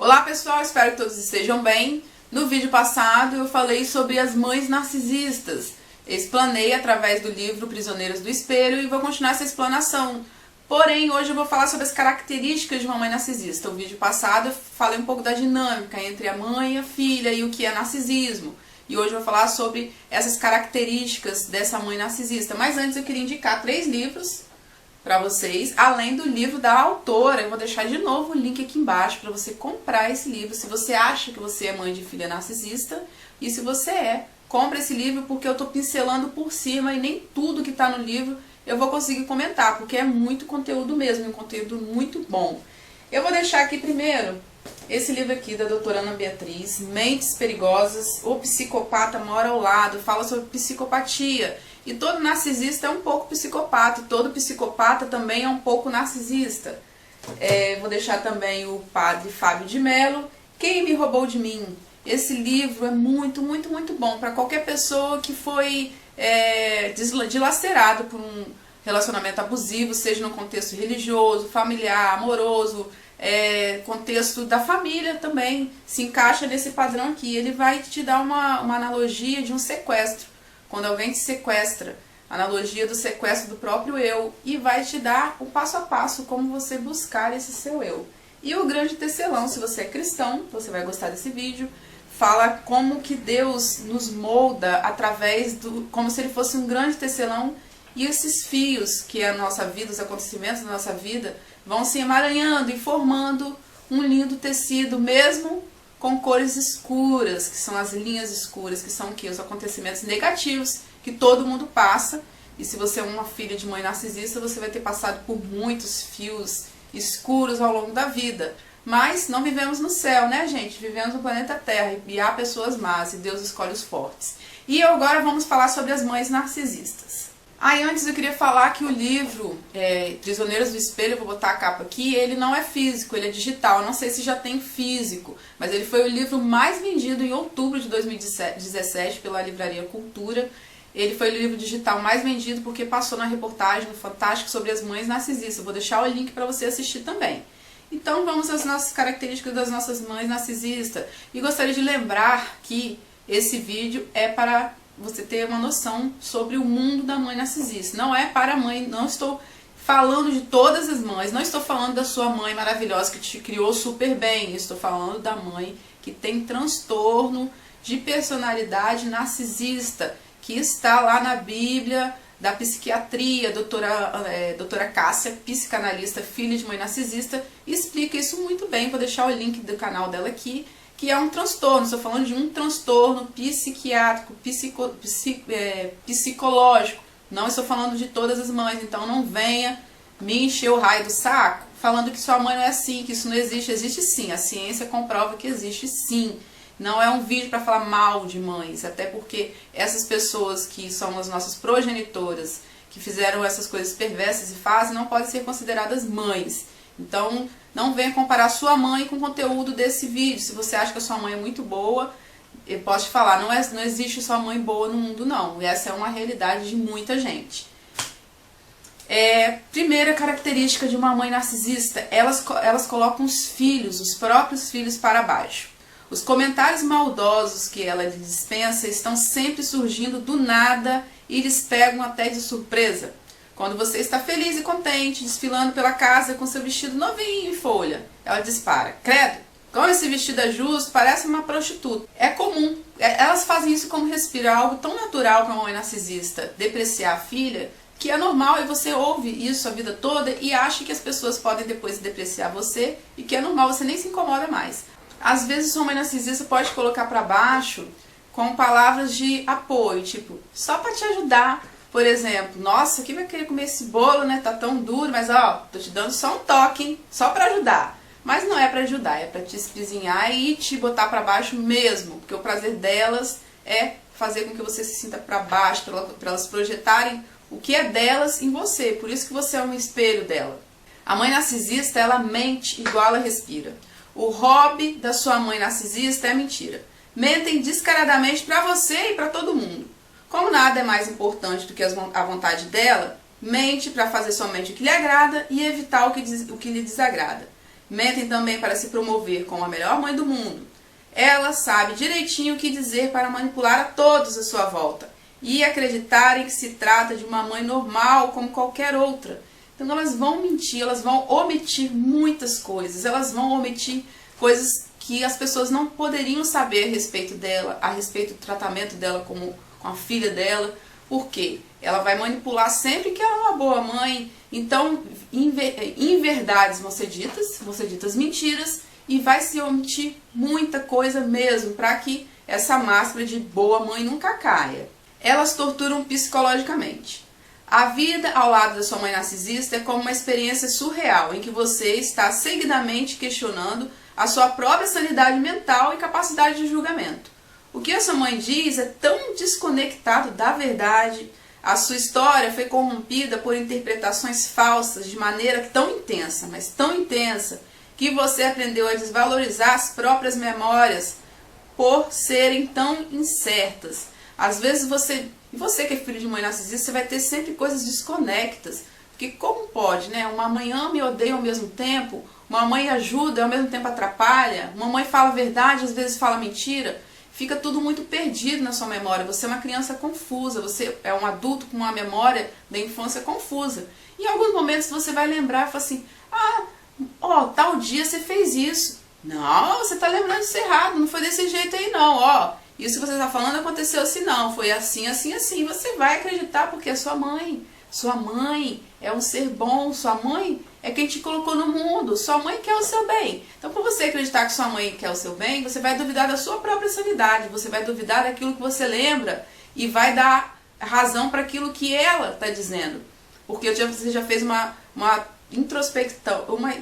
Olá pessoal, espero que todos estejam bem. No vídeo passado eu falei sobre as mães narcisistas. Explanei através do livro Prisioneiras do Espelho e vou continuar essa explanação. Porém, hoje eu vou falar sobre as características de uma mãe narcisista. O vídeo passado eu falei um pouco da dinâmica entre a mãe e a filha e o que é narcisismo. E hoje eu vou falar sobre essas características dessa mãe narcisista. Mas antes eu queria indicar 3 livros para vocês, além do livro da autora. Eu vou deixar de novo o link aqui embaixo para você comprar esse livro, se você acha que você é mãe de filha narcisista. E se você é, compra esse livro, porque eu estou pincelando por cima e nem tudo que está no livro eu vou conseguir comentar, porque é muito conteúdo mesmo, um conteúdo muito bom. Eu vou deixar aqui primeiro esse livro aqui da doutora Ana Beatriz, Mentes Perigosas, O Psicopata Mora ao Lado, fala sobre psicopatia. E todo narcisista é um pouco psicopata, e todo psicopata também é um pouco narcisista. Vou deixar também o padre Fábio de Mello, Quem Me Roubou de Mim. Esse livro é muito, muito, muito bom para qualquer pessoa que foi dilacerado por um relacionamento abusivo, seja no contexto religioso, familiar, amoroso, contexto da família também, se encaixa nesse padrão aqui. Ele vai te dar uma analogia de um sequestro. Quando alguém te sequestra, analogia do sequestro do próprio eu, e vai te dar o passo a passo como você buscar esse seu eu. E o grande tecelão, se você é cristão, você vai gostar desse vídeo, fala como que Deus nos molda através como se ele fosse um grande tecelão, e esses fios que é a nossa vida, os acontecimentos da nossa vida, vão se emaranhando e formando um lindo tecido, mesmo com cores escuras, que são as linhas escuras, que são o quê? Os acontecimentos negativos que todo mundo passa. E se você é uma filha de mãe narcisista, você vai ter passado por muitos fios escuros ao longo da vida. Mas não vivemos no céu, né, gente? Vivemos no planeta Terra e há pessoas más e Deus escolhe os fortes. E agora vamos falar sobre as mães narcisistas. Antes eu queria falar que o livro Prisioneiras do Espelho, eu vou botar a capa aqui, ele não é físico, ele é digital. Eu não sei se já tem físico, mas ele foi o livro mais vendido em outubro de 2017 pela Livraria Cultura. Ele foi o livro digital mais vendido porque passou na reportagem no Fantástico sobre as mães narcisistas. Eu vou deixar o link para você assistir também. Então vamos às nossas características das nossas mães narcisistas. E gostaria de lembrar que esse vídeo é para você ter uma noção sobre o mundo da mãe narcisista. Não é para a mãe, não estou falando de todas as mães, não estou falando da sua mãe maravilhosa que te criou super bem. Estou falando da mãe que tem transtorno de personalidade narcisista, que está lá na Bíblia da psiquiatria. Doutora Cássia, psicanalista, filha de mãe narcisista, explica isso muito bem. Vou deixar o link do canal dela aqui, que é um transtorno. Estou falando de um transtorno psiquiátrico, psicológico. Não estou falando de todas as mães, então não venha me encher o raio do saco falando que sua mãe não é assim, que isso não existe. Existe sim, a ciência comprova que existe sim. Não é um vídeo para falar mal de mães, até porque essas pessoas que são as nossas progenitoras, que fizeram essas coisas perversas e fazem, não podem ser consideradas mães. Então, não venha comparar sua mãe com o conteúdo desse vídeo. Se você acha que a sua mãe é muito boa, eu posso te falar, não existe sua mãe boa no mundo, não. E essa é uma realidade de muita gente. Primeira característica de uma mãe narcisista, elas colocam os próprios filhos para baixo. Os comentários maldosos que ela lhe dispensa estão sempre surgindo do nada e lhes pegam até de surpresa. Quando você está feliz e contente, desfilando pela casa com seu vestido novinho em folha, ela dispara: credo, como esse vestido é justo, parece uma prostituta. É comum, elas fazem isso como respirar, algo tão natural para uma mãe narcisista depreciar a filha, que é normal, e você ouve isso a vida toda e acha que as pessoas podem depois depreciar você e que é normal, você nem se incomoda mais. Às vezes sua mãe narcisista pode colocar para baixo com palavras de apoio, tipo, só para te ajudar. Por exemplo, nossa, quem vai querer comer esse bolo, né? Tá tão duro, mas ó, tô te dando só um toque, hein? Só para ajudar. Mas não é para ajudar, é para te espizinhar e te botar para baixo mesmo, porque o prazer delas é fazer com que você se sinta para baixo, para elas projetarem o que é delas em você. Por isso que você é um espelho dela. A mãe narcisista, ela mente igual ela respira. O hobby da sua mãe narcisista é mentira. Mentem descaradamente para você e para todo mundo. Como nada é mais importante do que a vontade dela, mente para fazer somente o que lhe agrada e evitar o que lhe desagrada. mentem também para se promover como a melhor mãe do mundo. Ela sabe direitinho o que dizer para manipular a todos à sua volta e acreditarem que se trata de uma mãe normal como qualquer outra. Então elas vão mentir, elas vão omitir muitas coisas, elas vão omitir coisas que as pessoas não poderiam saber a respeito dela, a respeito do tratamento dela com a filha dela. Por quê? Ela vai manipular sempre que ela é uma boa mãe. Então, inverdades vão ser ditas mentiras, e vai se omitir muita coisa mesmo, para que essa máscara de boa mãe nunca caia. Elas torturam psicologicamente. A vida ao lado da sua mãe narcisista é como uma experiência surreal, em que você está seguidamente questionando a sua própria sanidade mental e capacidade de julgamento. O que a sua mãe diz é tão desconectado da verdade. A sua história foi corrompida por interpretações falsas de maneira tão intensa, mas tão intensa, que você aprendeu a desvalorizar as próprias memórias por serem tão incertas. Às vezes você que é filho de mãe narcisista, você vai ter sempre coisas desconectas. Porque como pode, né? Uma mãe ama e odeia ao mesmo tempo, uma mãe ajuda e ao mesmo tempo atrapalha, uma mãe fala a verdade, às vezes fala mentira. Fica tudo muito perdido na sua memória. Você é uma criança confusa, você é um adulto com uma memória da infância confusa. Em alguns momentos você vai lembrar e falar assim, tal dia você fez isso. Não, você está lembrando disso errado, não foi desse jeito aí não, isso que você está falando aconteceu assim não, foi assim, assim, assim. Você vai acreditar porque é sua mãe. Sua mãe é um ser bom, sua mãe é quem te colocou no mundo, sua mãe quer o seu bem. Então, por você acreditar que sua mãe quer o seu bem, você vai duvidar da sua própria sanidade, você vai duvidar daquilo que você lembra e vai dar razão para aquilo que ela está dizendo. Porque você já fez uma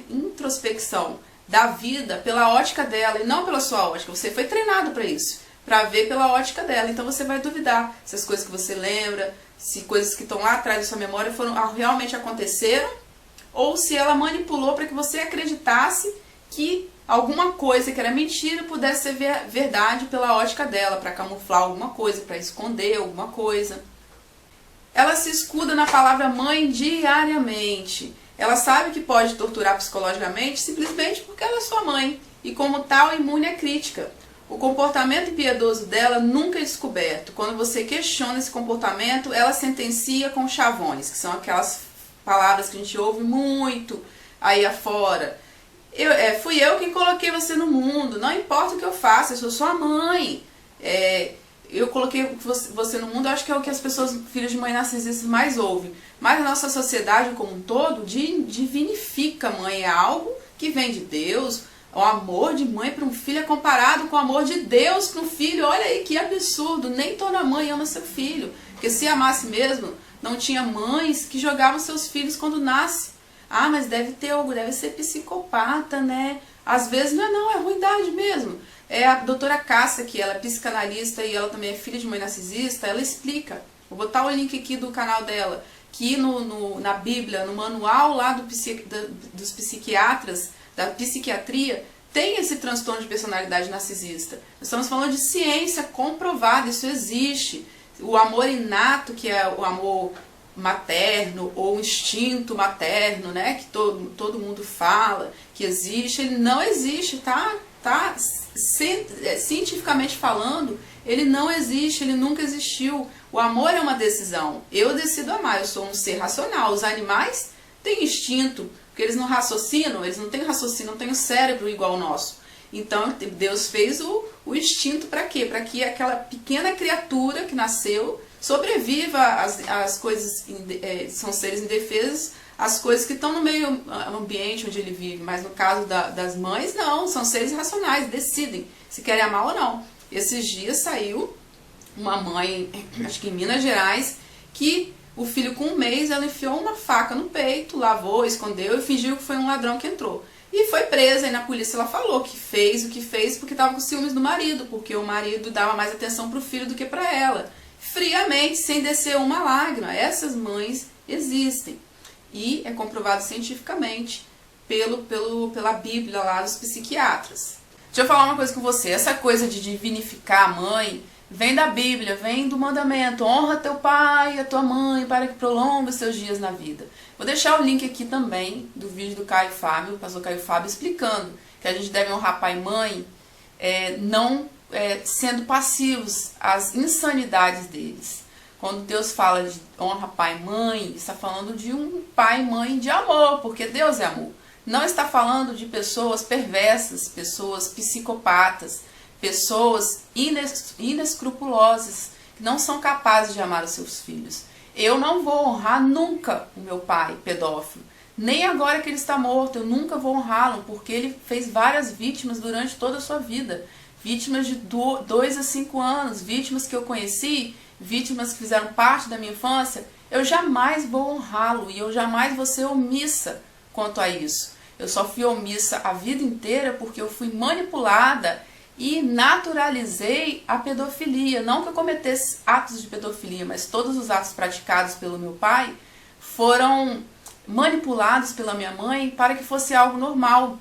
introspecção da vida pela ótica dela e não pela sua ótica. Você foi treinado para isso, para ver pela ótica dela. Então você vai duvidar se as coisas que você lembra, se coisas que estão lá atrás da sua memória realmente aconteceram, ou se ela manipulou para que você acreditasse que alguma coisa que era mentira pudesse ser verdade pela ótica dela, para camuflar alguma coisa, para esconder alguma coisa. Ela se escuda na palavra mãe diariamente. Ela sabe que pode torturar psicologicamente simplesmente porque ela é sua mãe e, como tal, imune à crítica. O comportamento impiedoso dela nunca é descoberto. Quando você questiona esse comportamento, ela sentencia com chavões, que são aquelas palavras que a gente ouve muito aí afora. Fui eu quem coloquei você no mundo, não importa o que eu faça, eu sou sua mãe. Eu coloquei você no mundo, acho que é o que as pessoas, filhos de mãe narcisistas, mais ouvem. Mas a nossa sociedade como um todo divinifica a mãe, é algo que vem de Deus. O amor de mãe para um filho é comparado com o amor de Deus para um filho. Olha aí que absurdo, nem toda mãe ama seu filho. Porque se amasse mesmo, não tinha mães que jogavam seus filhos quando nasce. Mas deve ser psicopata, né? Às vezes não, é ruindade mesmo. É a doutora Cássia, que ela é psicanalista e ela também é filha de mãe narcisista, ela explica. Vou botar o link aqui do canal dela, que na Bíblia, no manual lá dos psiquiatras, da psiquiatria, tem esse transtorno de personalidade narcisista. Nós estamos falando de ciência comprovada, isso existe. O amor inato, que é o amor materno ou instinto materno, né, que todo mundo fala que existe, ele não existe, tá? Cientificamente falando, ele não existe, ele nunca existiu. O amor é uma decisão. Eu decido amar, eu sou um ser racional. Os animais têm instinto, porque eles não raciocinam, eles não têm raciocínio, não têm o cérebro igual ao nosso. Então Deus fez o instinto para quê? Para que aquela pequena criatura que nasceu sobreviva às coisas, são seres indefesos, as coisas que estão no meio ambiente onde ele vive. Mas no caso das mães, não, são seres racionais, decidem se querem amar ou não. Esses dias saiu uma mãe, acho que em Minas Gerais, que o filho com 1 mês, ela enfiou uma faca no peito, lavou, escondeu e fingiu que foi um ladrão que entrou. E foi presa, e na polícia ela falou que fez o que fez porque estava com ciúmes do marido, porque o marido dava mais atenção para o filho do que para ela. Friamente, sem descer uma lágrima. Essas mães existem. E é comprovado cientificamente pela Bíblia lá dos psiquiatras. Deixa eu falar uma coisa com você. Essa coisa de divinificar a mãe vem da Bíblia, vem do mandamento, honra teu pai e a tua mãe para que prolongue os seus dias na vida. Vou deixar o link aqui também do vídeo do Caio Fábio, o pastor Caio Fábio, explicando que a gente deve honrar pai e mãe, não sendo passivos às insanidades deles. Quando Deus fala de honra pai e mãe, está falando de um pai e mãe de amor, porque Deus é amor. Não está falando de pessoas perversas, pessoas psicopatas, pessoas inescrupulosas, que não são capazes de amar os seus filhos. Eu não vou honrar nunca o meu pai pedófilo. Nem agora que ele está morto, eu nunca vou honrá-lo, porque ele fez várias vítimas durante toda a sua vida. Vítimas de 2 a 5 anos, vítimas que eu conheci, vítimas que fizeram parte da minha infância. Eu jamais vou honrá-lo e eu jamais vou ser omissa quanto a isso. Eu só fui omissa a vida inteira porque eu fui manipulada e naturalizei a pedofilia. Não que eu cometesse atos de pedofilia, mas todos os atos praticados pelo meu pai foram manipulados pela minha mãe para que fosse algo normal.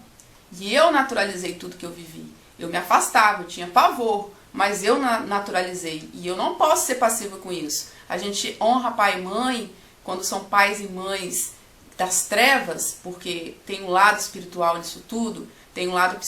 E eu naturalizei tudo que eu vivi. Eu me afastava, eu tinha pavor, mas eu naturalizei. E eu não posso ser passiva com isso. A gente honra pai e mãe quando são pais e mães das trevas, porque tem um lado espiritual nisso tudo, tem um lado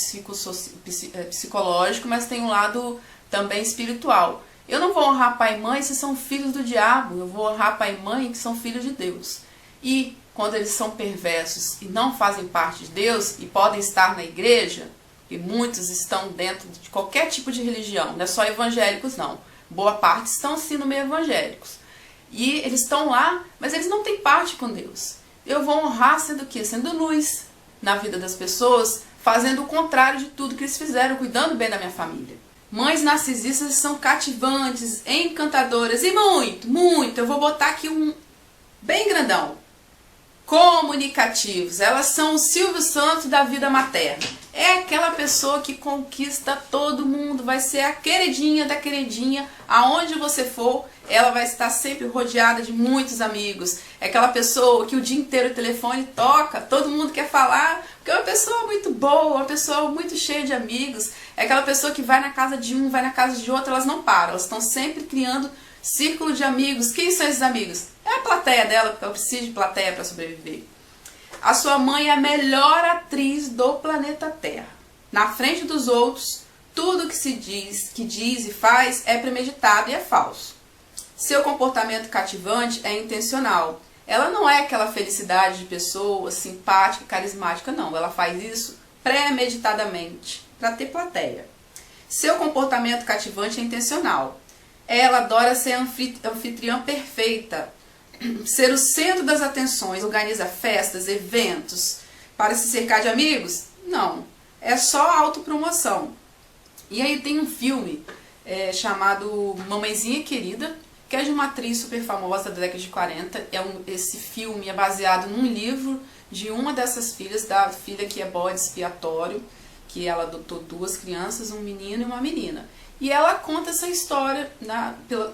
psicológico, mas tem um lado também espiritual. Eu não vou honrar pai e mãe se são filhos do diabo, eu vou honrar pai e mãe que são filhos de Deus. E quando eles são perversos e não fazem parte de Deus e podem estar na igreja, e muitos estão dentro de qualquer tipo de religião, não é só evangélicos não, boa parte estão sim no meio evangélicos. E eles estão lá, mas eles não têm parte com Deus. Eu vou honrar sendo o quê? Sendo luz na vida das pessoas, fazendo o contrário de tudo que eles fizeram, cuidando bem da minha família. Mães narcisistas são cativantes, encantadoras e muito, eu vou botar aqui um bem grandão. Comunicativos, elas são o Silvio Santos da vida materna. É aquela pessoa que conquista todo mundo, vai ser a queridinha da queridinha, aonde você for, ela vai estar sempre rodeada de muitos amigos. É aquela pessoa que o dia inteiro o telefone toca, todo mundo quer falar, porque é uma pessoa muito boa, uma pessoa muito cheia de amigos. É aquela pessoa que vai na casa de um, vai na casa de outro, elas não param, elas estão sempre criando círculo de amigos. Quem são esses amigos? É a plateia dela, porque ela precisa de plateia para sobreviver. A sua mãe é a melhor atriz do planeta Terra. Na frente dos outros, tudo que se diz, e faz é premeditado e é falso. Seu comportamento cativante é intencional. Ela não é aquela felicidade de pessoa simpática, carismática, não. Ela faz isso premeditadamente, para ter plateia. Seu comportamento cativante é intencional. Ela adora ser anfitriã perfeita, ser o centro das atenções, organiza festas, eventos, para se cercar de amigos? Não, é só autopromoção. E aí tem um filme chamado Mamãezinha Querida, que é de uma atriz super famosa da década de 40. Esse filme é baseado num livro de uma dessas filhas, da filha que é bode expiatório, que ela adotou 2 crianças, um menino e uma menina. E ela conta essa história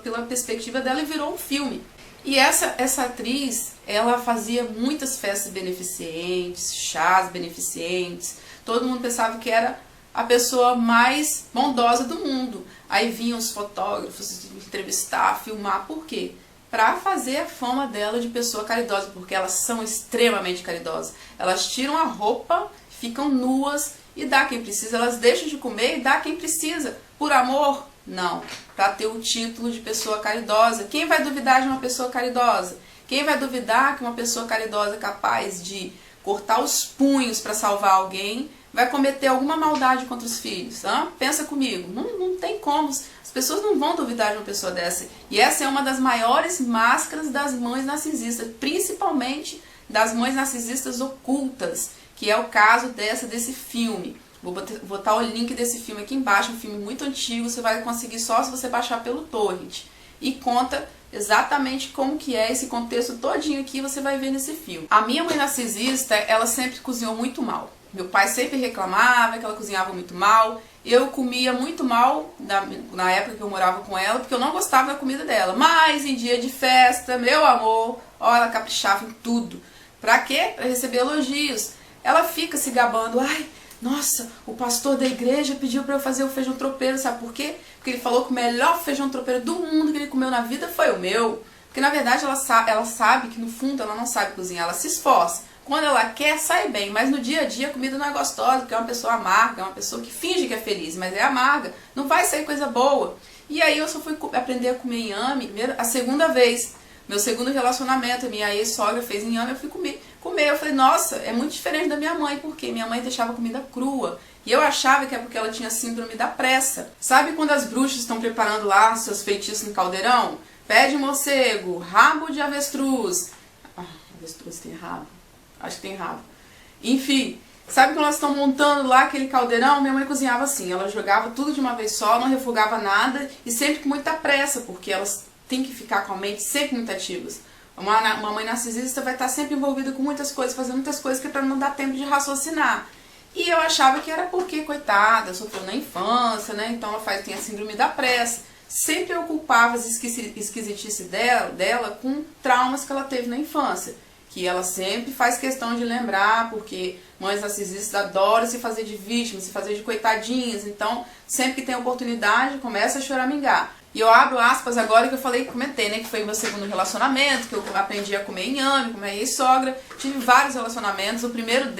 pela perspectiva dela e virou um filme. E essa atriz, ela fazia muitas festas beneficentes, chás beneficentes. Todo mundo pensava que era a pessoa mais bondosa do mundo. Aí vinham os fotógrafos entrevistar, filmar. Por quê? Para fazer a fama dela de pessoa caridosa, porque elas são extremamente caridosas. Elas tiram a roupa, ficam nuas e dá quem precisa. Elas deixam de comer e dá quem precisa. Por amor? Não. Para ter o título de pessoa caridosa. Quem vai duvidar de uma pessoa caridosa? Quem vai duvidar que uma pessoa caridosa é capaz de cortar os punhos para salvar alguém vai cometer alguma maldade contra os filhos? Pensa comigo. Não tem como. As pessoas não vão duvidar de uma pessoa dessa. E essa é uma das maiores máscaras das mães narcisistas, principalmente das mães narcisistas ocultas, que é o caso desse filme. Vou botar o link desse filme aqui embaixo, um filme muito antigo, você vai conseguir só se você baixar pelo torrent. E conta exatamente como que é esse contexto todinho aqui, você vai ver nesse filme. A minha mãe narcisista, ela sempre cozinhou muito mal. Meu pai sempre reclamava que ela cozinhava muito mal. Eu comia muito mal na época que eu morava com ela, porque eu não gostava da comida dela. Mas em dia de festa, meu amor, ó, ela caprichava em tudo. Pra quê? Pra receber elogios. Ela fica se gabando, ai, Nossa, o pastor da igreja pediu para eu fazer o feijão tropeiro, sabe por quê? Porque ele falou que o melhor feijão tropeiro do mundo que ele comeu na vida foi o meu. Porque na verdade ela sabe que no fundo ela não sabe cozinhar, ela se esforça. Quando ela quer, sai bem, mas no dia a dia a comida não é gostosa, porque é uma pessoa amarga, é uma pessoa que finge que é feliz, mas é amarga, não vai sair coisa boa. E aí eu só fui aprender a comer inhame a segunda vez. Meu segundo relacionamento, minha ex-sogra fez inhame, eu fui comer. Eu falei, nossa, é muito diferente da minha mãe, porque minha mãe deixava comida crua. E eu achava que é porque ela tinha síndrome da pressa. Sabe quando as bruxas estão preparando lá seus feitiços no caldeirão? Pé de morcego, rabo de avestruz. Ah, avestruz tem rabo? Acho que tem rabo. Enfim, sabe quando elas estão montando lá aquele caldeirão? Minha mãe cozinhava assim, ela jogava tudo de uma vez só, não refogava nada e sempre com muita pressa, porque elas têm que ficar com a mente sempre muito ativas. Uma mãe narcisista vai estar sempre envolvida com muitas coisas, fazendo muitas coisas que é para não dar tempo de raciocinar. E eu achava que era porque, coitada, sofreu na infância, né? Então ela tem a síndrome da pressa. Sempre eu culpava as esquisitices dela com traumas que ela teve na infância. Que ela sempre faz questão de lembrar, porque mães narcisistas adoram se fazer de vítimas, se fazer de coitadinhas. Então, sempre que tem oportunidade, começa a choramingar. E eu abro aspas agora que eu comentei, né, que foi meu segundo relacionamento, que eu aprendi a comer inhame, com minha ex-sogra. Tive vários relacionamentos, o primeiro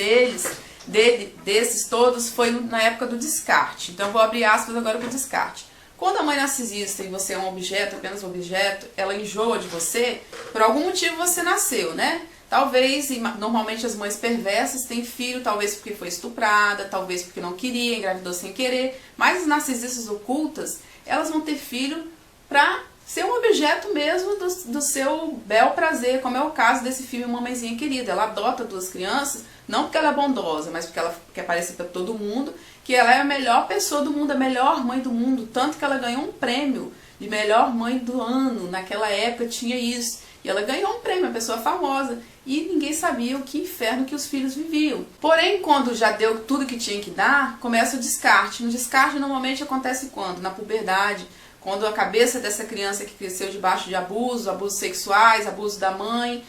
desses todos foi na época do descarte. Então eu vou abrir aspas agora para o descarte. Quando a mãe narcisista e você é um objeto, apenas um objeto, ela enjoa de você, por algum motivo você nasceu, né? Talvez, normalmente as mães perversas têm filho, talvez porque foi estuprada, talvez porque não queria, engravidou sem querer, mas as narcisistas ocultas, elas vão ter filho pra ser um objeto mesmo do seu bel prazer, como é o caso desse filme Mamãezinha Querida. Ela adota duas crianças, não porque ela é bondosa, mas porque ela quer parecer para todo mundo que ela é a melhor pessoa do mundo, a melhor mãe do mundo, tanto que ela ganhou um prêmio de melhor mãe do ano, naquela época tinha isso. E ela ganhou um prêmio, uma pessoa famosa. E ninguém sabia o que inferno que os filhos viviam. Porém, quando já deu tudo que tinha que dar, começa o descarte. No descarte, normalmente acontece quando? Na puberdade. Quando a cabeça dessa criança que cresceu debaixo de abusos sexuais, abuso da mãe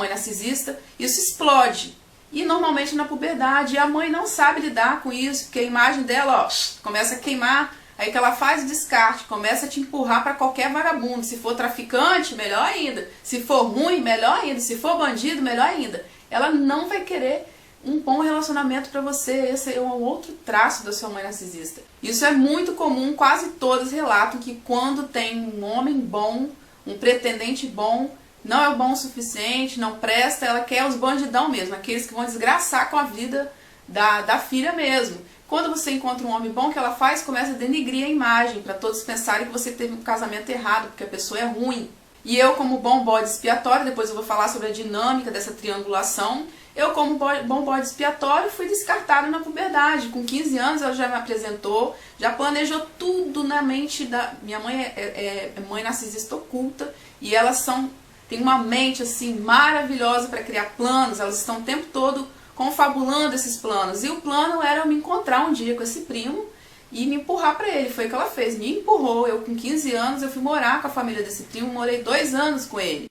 narcisista, isso explode. E normalmente na puberdade. E a mãe não sabe lidar com isso, porque a imagem dela começa a queimar. Aí que ela faz o descarte, começa a te empurrar para qualquer vagabundo. Se for traficante, melhor ainda. Se for ruim, melhor ainda. Se for bandido, melhor ainda. Ela não vai querer um bom relacionamento para você. Esse é um outro traço da sua mãe narcisista. Isso é muito comum, quase todas relatam que quando tem um homem bom, um pretendente bom, não é bom o suficiente, não presta, ela quer os bandidão mesmo, aqueles que vão desgraçar com a vida da filha mesmo. Quando você encontra um homem bom, o que ela faz? Começa a denigrir a imagem, para todos pensarem que você teve um casamento errado, porque a pessoa é ruim. E eu, como bom bode expiatório, depois eu vou falar sobre a dinâmica dessa triangulação, eu, como bom bode expiatório, fui descartada na puberdade. Com 15 anos ela já me apresentou, já planejou tudo na mente da... Minha mãe é mãe narcisista oculta, e elas têm uma mente assim maravilhosa para criar planos, elas estão o tempo todo confabulando esses planos. E o plano era eu me encontrar um dia com esse primo e me empurrar para ele. Foi o que ela fez, me empurrou. Eu com 15 anos eu fui morar com a família desse primo, morei 2 anos com ele.